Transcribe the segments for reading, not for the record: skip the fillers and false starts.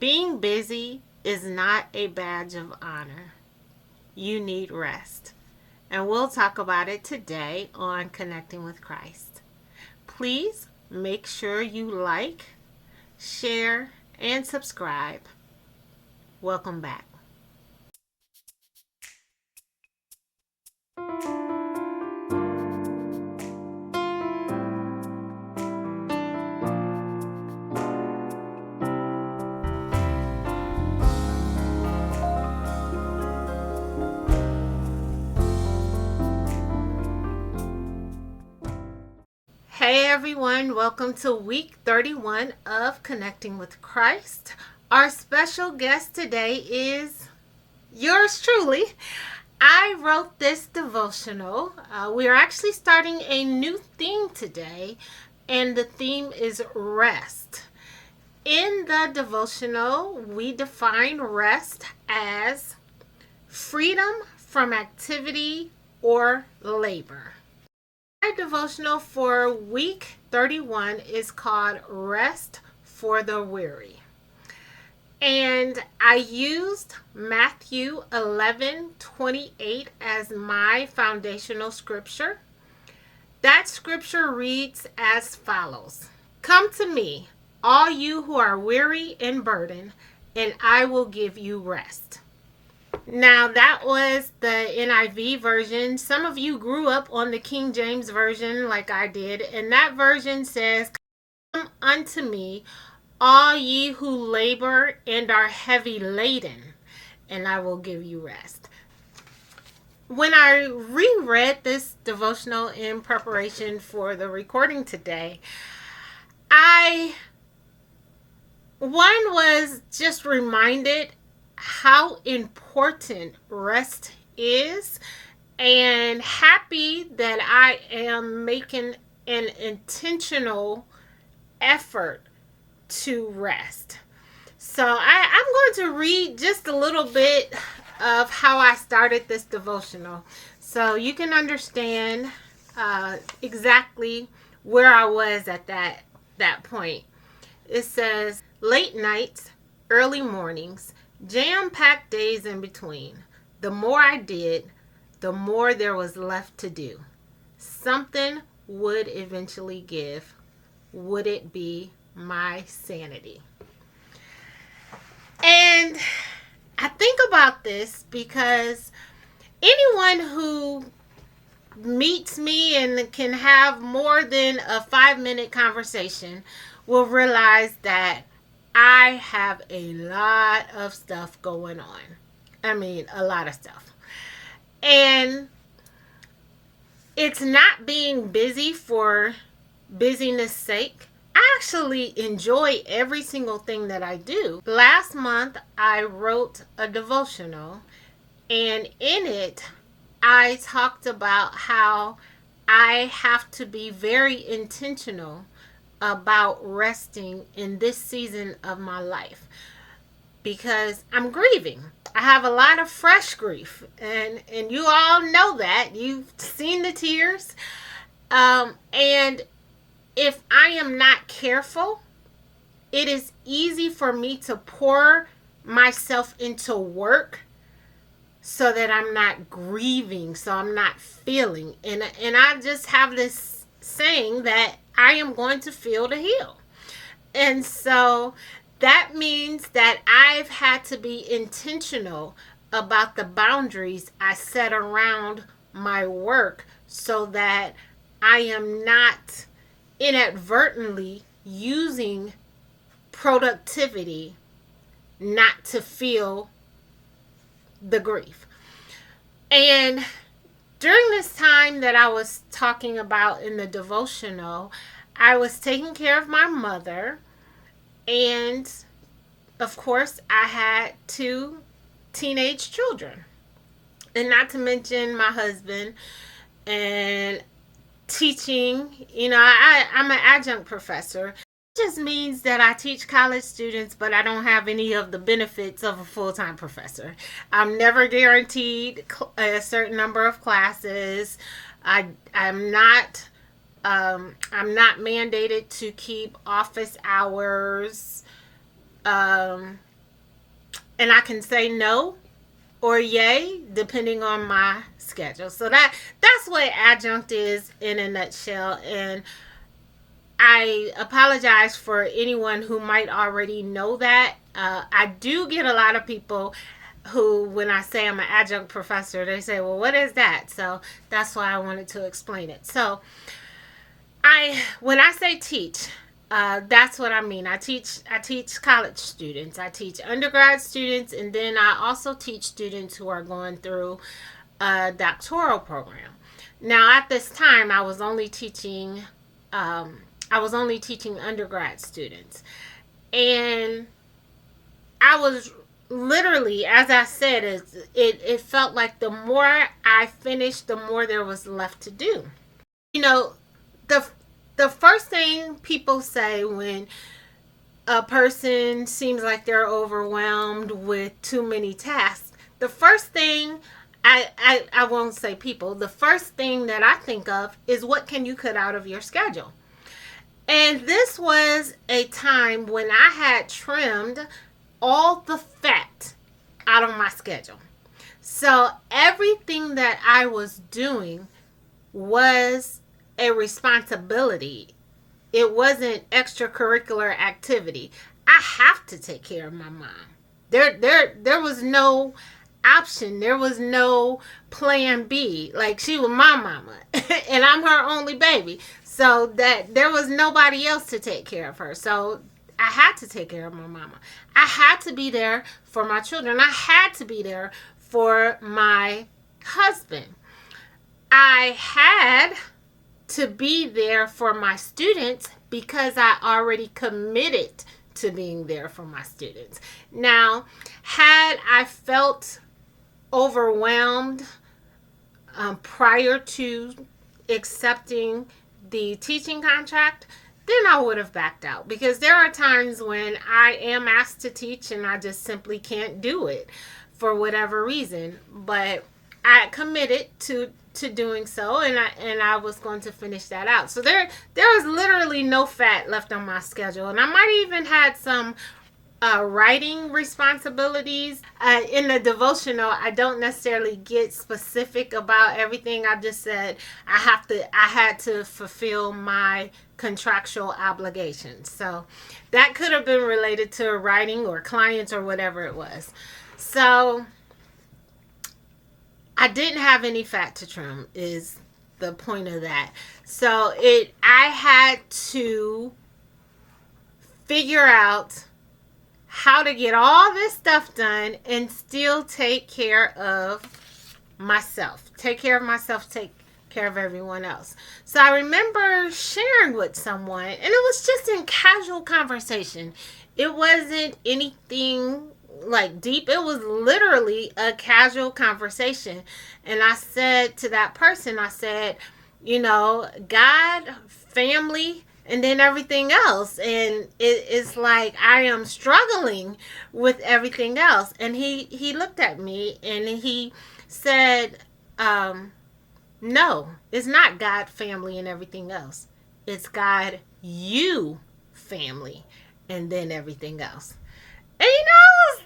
Being busy is not a badge of honor. You need rest. And we'll talk about it today on Connecting with Christ. Please make sure you like, share, and subscribe. Welcome back. Hey everyone, welcome to week 31 of Connecting with Christ. Our special guest today is yours truly. I wrote this devotional. We are actually starting a new theme today, and the theme is rest. In the devotional, we define rest as freedom from activity or labor. My devotional for week 31 is called Rest for the Weary. And I used Matthew 11:28 as my foundational scripture. That scripture reads as follows: "Come to me, all you who are weary and burdened, and I will give you rest." Now, that was the NIV version. Some of you grew up on the King James version like I did, and that version says, "Come unto me, all ye who labor and are heavy laden, and I will give you rest." When I reread this devotional in preparation for the recording today, I was just reminded how important rest is, and happy that I am making an intentional effort to rest. So I'm going to read just a little bit of how I started this devotional so you can understand exactly where I was at that point. It says, late nights, early mornings, jam-packed days in between. The more I did, the more there was left to do. Something would eventually give. Would it be my sanity? And I think about this because anyone who meets me and can have more than a 5-minute conversation will realize that I have a lot of stuff going on. I mean, a lot of stuff. And it's not being busy for busyness sake. I actually enjoy every single thing that I do. Last month, I wrote a devotional, and in it, I talked about how I have to be very intentional about resting in this season of my life because I'm grieving. I have a lot of fresh grief, and you all know that. You've seen the tears. And if I am not careful, it is easy for me to pour myself into work so that I'm not grieving, so I'm not feeling. And I just have this saying that I am going to feel to heal. And so that means that I've had to be intentional about the boundaries I set around my work so that I am not inadvertently using productivity not to feel the grief. And during this time that I was talking about in the devotional, I was taking care of my mother, and of course I had 2 teenage children, and not to mention my husband, and teaching. I'm an adjunct professor. It just means that I teach college students, but I don't have any of the benefits of a full-time professor. I'm never guaranteed a certain number of classes. I'm not mandated to keep office hours. and I can say no or yay depending on my schedule. So that's what adjunct is in a nutshell. And I apologize for anyone who might already know that. I do get a lot of people who, when I say I'm an adjunct professor, they say, well, what is that? So that's why I wanted to explain it. So when I say teach, that's what I mean. I teach college students. I teach undergrad students, and then I also teach students who are going through a doctoral program. Now, at this time, I was only teaching undergrad students, and I was literally, as I said, it felt like the more I finished, the more there was left to do. You know, the the first thing people say when a person seems like they're overwhelmed with too many tasks, the first thing I won't say people, the first thing that I think of is what can you cut out of your schedule? And this was a time when I had trimmed all the fat out of my schedule. So everything that I was doing was a responsibility. It wasn't extracurricular activity. I have to take care of my mom. There was no option. There was no plan B. Like, she was my mama and I'm her only baby. So that there was nobody else to take care of her. So I had to take care of my mama. I had to be there for my children. I had to be there for my husband. I had to be there for my students because I already committed to being there for my students. Now, had I felt overwhelmed prior to accepting the teaching contract, then I would have backed out, because there are times when I am asked to teach and I just simply can't do it for whatever reason. But I committed to doing so, and I was going to finish that out. So there was literally no fat left on my schedule, and I might even had some writing responsibilities. In the devotional, I don't necessarily get specific about everything. I just said I had to fulfill my contractual obligations. So that could have been related to writing or clients or whatever it was. So I didn't have any fat to trim is the point of that. So I had to figure out how to get all this stuff done and still take care of myself. Take care of myself, take care of everyone else. So I remember sharing with someone, and it was just in casual conversation. It wasn't anything like deep. It was literally a casual conversation. And I said to that person, I said, God, family, and then everything else. And it's like I am struggling with everything else. And he looked at me and he said, no, it's not God, family, and everything else. It's God, you, family, and then everything else. And I was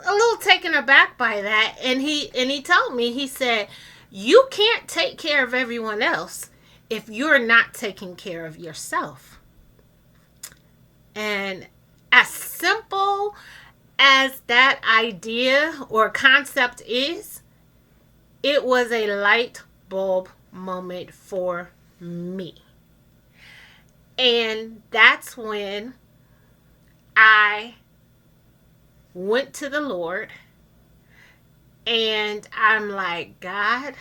a little taken aback by that. And he told me, he said, you can't take care of everyone else if you're not taking care of yourself. And as simple as that idea or concept is, it was a light bulb moment for me. And that's when I went to the Lord and I'm like, God,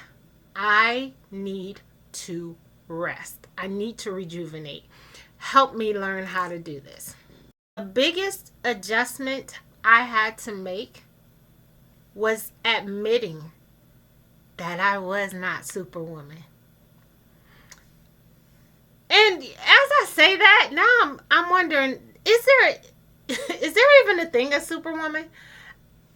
I need to rest. I need to rejuvenate. Help me learn how to do this. The biggest adjustment I had to make was admitting that I was not Superwoman. And as I say that, now I'm wondering, is there even a thing as Superwoman?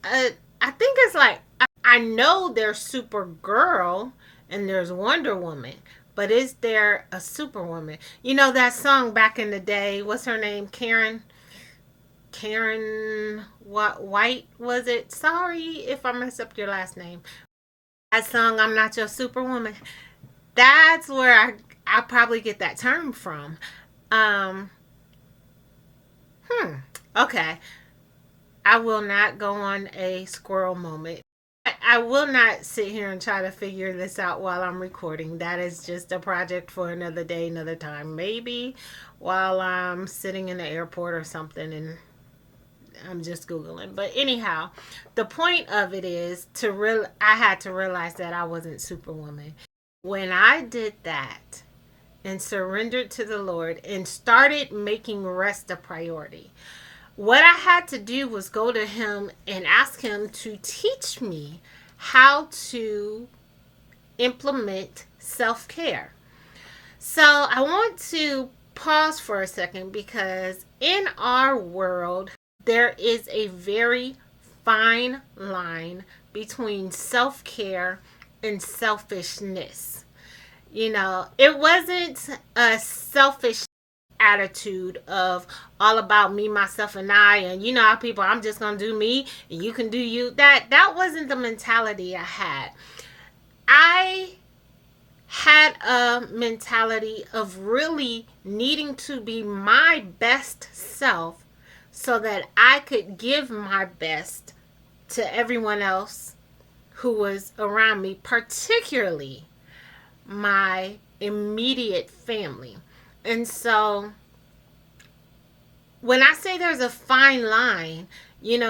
I think it's like, I know there's Supergirl and there's Wonder Woman, but is there a Superwoman? That song back in the day, what's her name? Karen Karen White, was it? Sorry if I mess up your last name. That song, I'm Not Your Superwoman. That's where I probably get that term from. Um, okay. I will not go on a squirrel moment. I will not sit here and try to figure this out while I'm recording. That is just a project for another day, another time. Maybe while I'm sitting in the airport or something and I'm just Googling. But anyhow, the point of it is I had to realize that I wasn't Superwoman. When I did that and surrendered to the Lord and started making rest a priority, what I had to do was go to him and ask him to teach me how to implement self-care. So I want to pause for a second because in our world, there is a very fine line between self-care and selfishness. It wasn't a selfish attitude of all about me, myself, and I, and how people, I'm just gonna do me and you can do you. That wasn't the mentality I had. I had a mentality of really needing to be my best self so that I could give my best to everyone else who was around me, particularly my immediate family. And so when I say there's a fine line,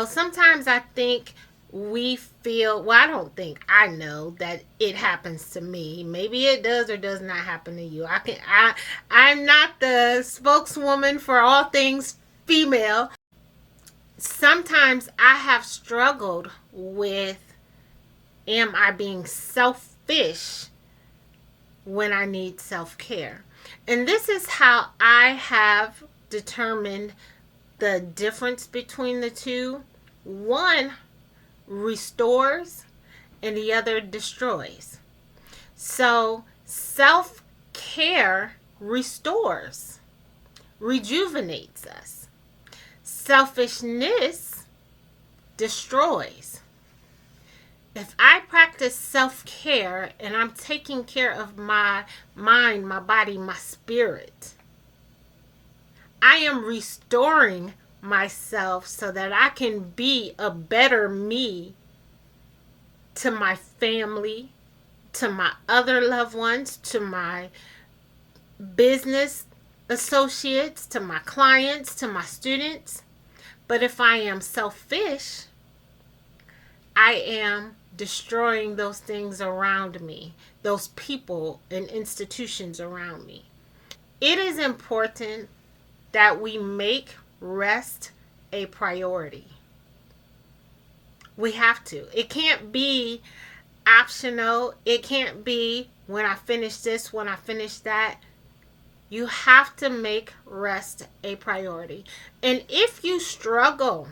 sometimes I think we feel, well, I don't think, I know that it happens to me. Maybe it does or does not happen to you. I'm not the spokeswoman for all things female. Sometimes I have struggled with, am I being selfish when I need self-care? And this is how I have determined the difference between the two. One restores and the other destroys. So self-care restores, rejuvenates us. Selfishness destroys. If I practice self-care and I'm taking care of my mind, my body, my spirit, I am restoring myself so that I can be a better me to my family, to my other loved ones, to my business associates, to my clients, to my students. But if I am selfish, I am destroying those things around me, those people and institutions around me. It is important that we make rest a priority. We have to. It can't be optional. It can't be when I finish this, when I finish that. You have to make rest a priority. And if you struggle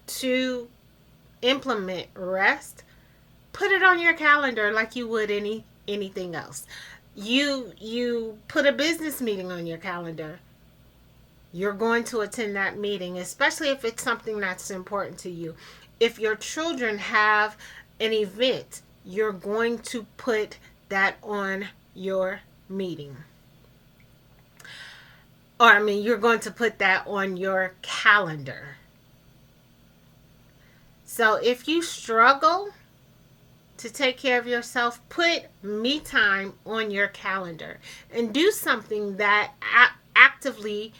to implement rest, put it on your calendar like you would anything else. You put a business meeting on your calendar. You're going to attend that meeting, especially if it's something that's important to you. If your children have an event, you're going to put that on your meeting. You're going to put that on your calendar. So if you struggle to take care of yourself, put me time on your calendar and do something that actively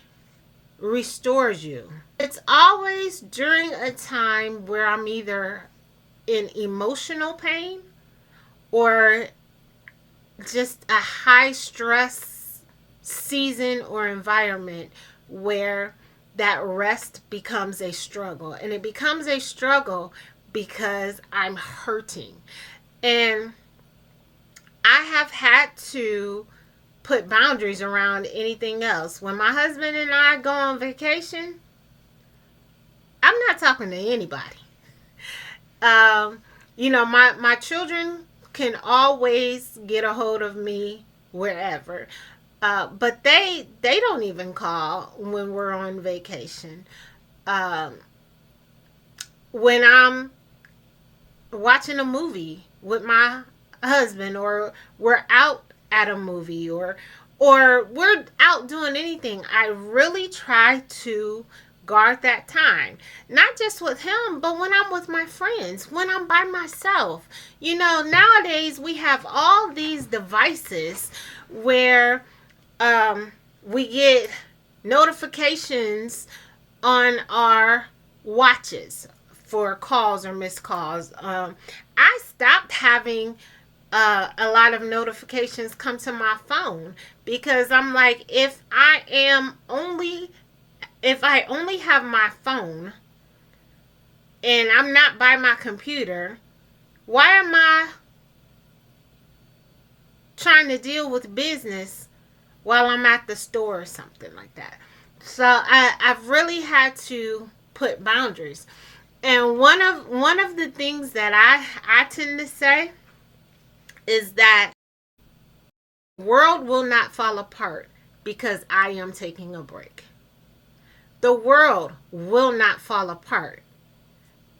restores you. It's always during a time where I'm either in emotional pain or just a high stress season or environment where that rest becomes a struggle. And it becomes a struggle because I'm hurting. And I have had to put boundaries around anything else. When my husband and I go on vacation, I'm not talking to anybody. My children can always get a hold of me wherever. But they don't even call when we're on vacation. Um, when I'm watching a movie with my husband, or we're out at a movie, or we're out doing anything, I really try to guard that time. Not just with him, but when I'm with my friends, when I'm by myself. Nowadays we have all these devices where we get notifications on our watches for calls or missed calls. I stopped having a lot of notifications come to my phone, because I'm like, if I only have my phone and I'm not by my computer, why am I trying to deal with business while I'm at the store or something like that? So I've really had to put boundaries. And one of the things that I tend to say is that the world will not fall apart because I am taking a break. The world will not fall apart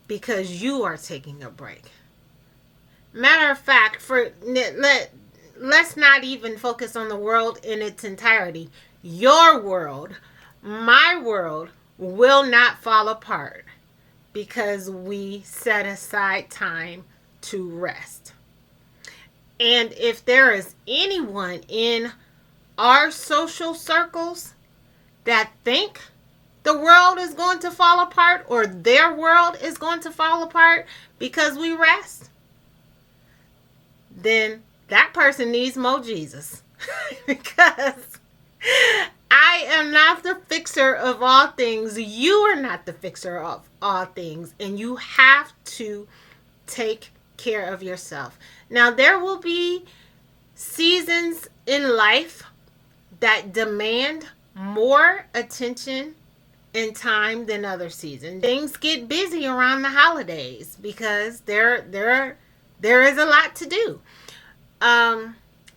because you are taking a break. Matter of fact, let's not even focus on the world in its entirety. Your world, my world, will not fall apart because we set aside time to rest. And if there is anyone in our social circles that think the world is going to fall apart, or their world is going to fall apart because we rest, then that person needs more Jesus. Because I am not the fixer of all things. You are not the fixer of all things. And you have to take care of yourself. Now, there will be seasons in life that demand more attention and time than other seasons. Things get busy around the holidays because there is a lot to do.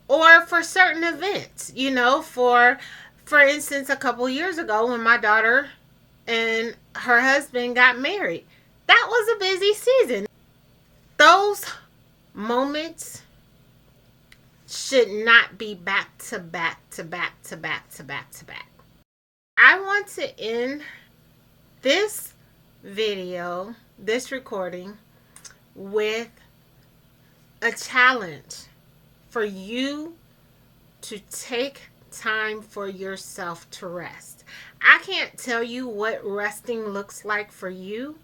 Or for certain events, for instance, a couple years ago when my daughter and her husband got married, that was a busy season. Those moments should not be back to back to back to back to back to back. I want to end this video, this recording, with a challenge for you to take time for yourself to rest. I can't tell you what resting looks like for you.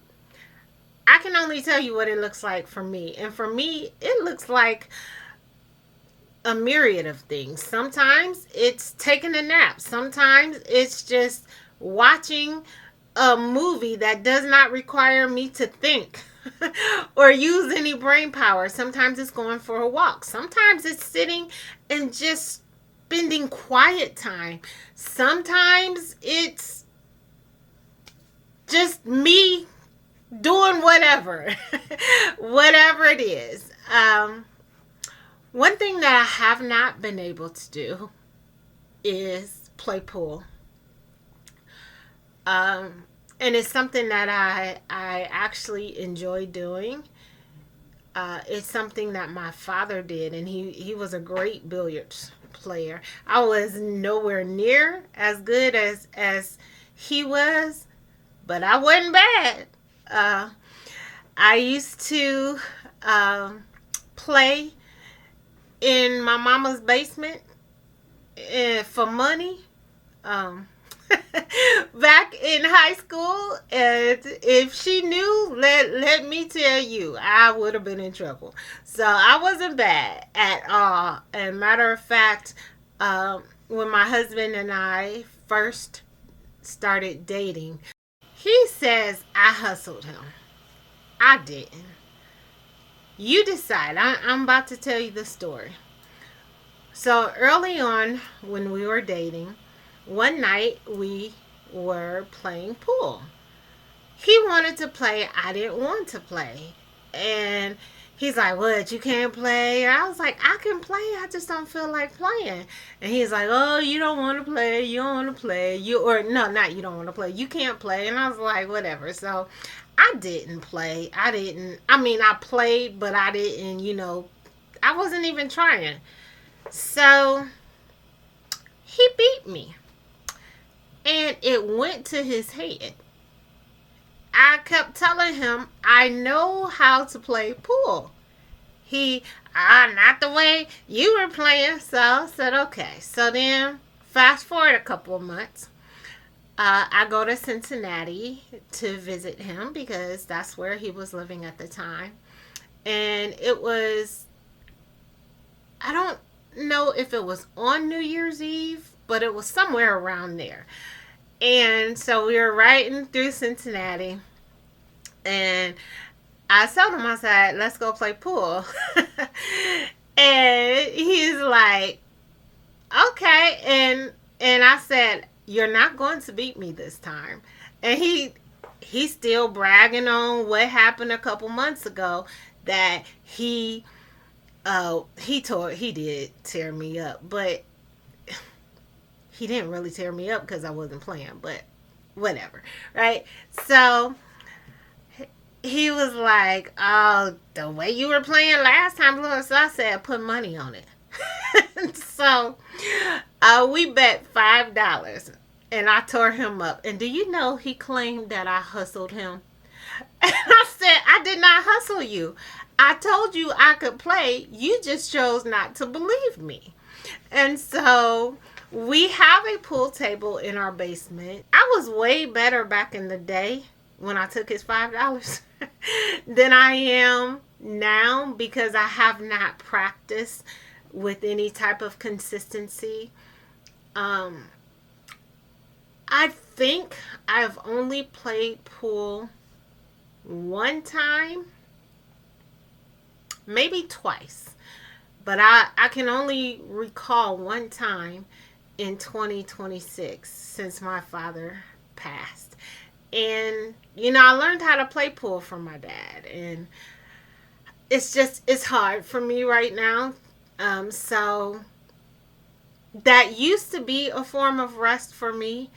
I can only tell you what it looks like for me. And for me, it looks like a myriad of things. Sometimes it's taking a nap. Sometimes it's just watching a movie that does not require me to think or use any brain power. Sometimes it's going for a walk. Sometimes it's sitting and just spending quiet time. Sometimes it's just me doing whatever. Whatever it is. One thing that I have not been able to do is play pool. And it's something that I actually enjoy doing. It's something that my father did, and he was a great billiards player. I was nowhere near as good as he was, but I wasn't bad. I used to play in my mama's basement for money. Back in high school, and if she knew, let me tell you, I would have been in trouble. So I wasn't bad at all. And matter of fact, when my husband and I first started dating, he says I hustled him. I didn't. You decide. I'm about to tell you the story. So early on, when we were dating, one night we were playing pool. He wanted to play. I didn't want to play. And He's like, what, you can't play? And I was like, I can play, I just don't feel like playing. And he's like, oh, you don't want to play, you don't want to play. Or no, not you don't want to play, you can't play. And I was like, whatever. So I didn't play. I played, but I didn't, I wasn't even trying. So he beat me. And it went to his head. I kept telling him, I know how to play pool. Not the way you were playing. So I said, okay. So then, fast forward a couple of months. I go to Cincinnati to visit him because that's where he was living at the time. And I don't know if it was on New Year's Eve, but it was somewhere around there. And so we were riding through Cincinnati, and I told him, I said, let's go play pool. And he's like, okay. And I said, you're not going to beat me this time. And he's still bragging on what happened a couple months ago, that he did tear me up, but he didn't really tear me up because I wasn't playing, but whatever, right? So he was like, oh, the way you were playing last time, so I said, put money on it. So we bet $5, and I tore him up. And do you know, he claimed that I hustled him? And I said, I did not hustle you. I told you I could play. You just chose not to believe me. And so we have a pool table in our basement. I was way better back in the day when I took his $5 than I am now, because I have not practiced with any type of consistency. I think I've only played pool one time, maybe twice, but I can only recall one time in 2026 since my father passed. And I learned how to play pool from my dad, and it's hard for me right now. So that used to be a form of rest for me.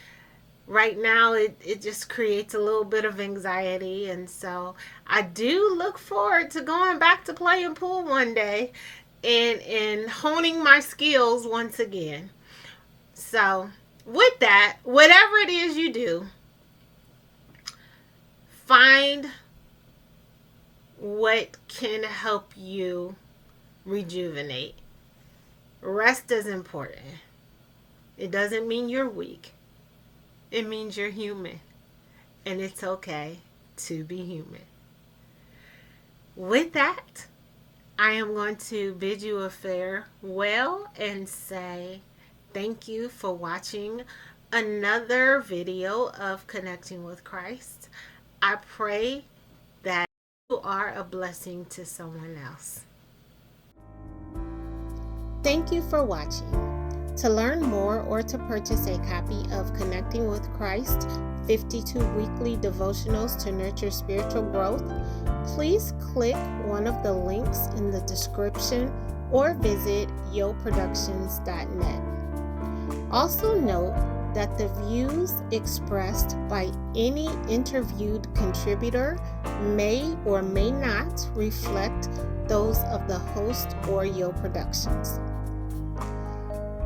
Right now, it just creates a little bit of anxiety. And so I do look forward to going back to playing pool one day and honing my skills once again. So with that, whatever it is you do, find what can help you rejuvenate. Rest is important. It doesn't mean you're weak. It means you're human. And it's okay to be human. With that, I am going to bid you a farewell and say thank you for watching another video of Connecting with Christ. I pray that you are a blessing to someone else. Thank you for watching. To learn more or to purchase a copy of Connecting with Christ, 52 weekly devotionals to nurture spiritual growth, please click one of the links in the description or visit yoproductions.net. Also note that the views expressed by any interviewed contributor may or may not reflect those of the host or Yo Productions.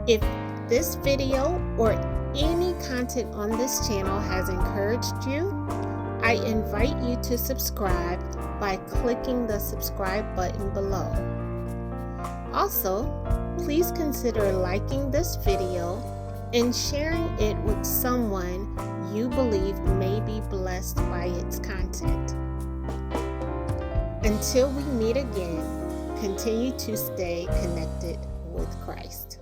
If this video or any content on this channel has encouraged you, I invite you to subscribe by clicking the subscribe button below. Also, please consider liking this video and sharing it with someone you believe may be blessed by its content. Until we meet again, continue to stay connected with Christ.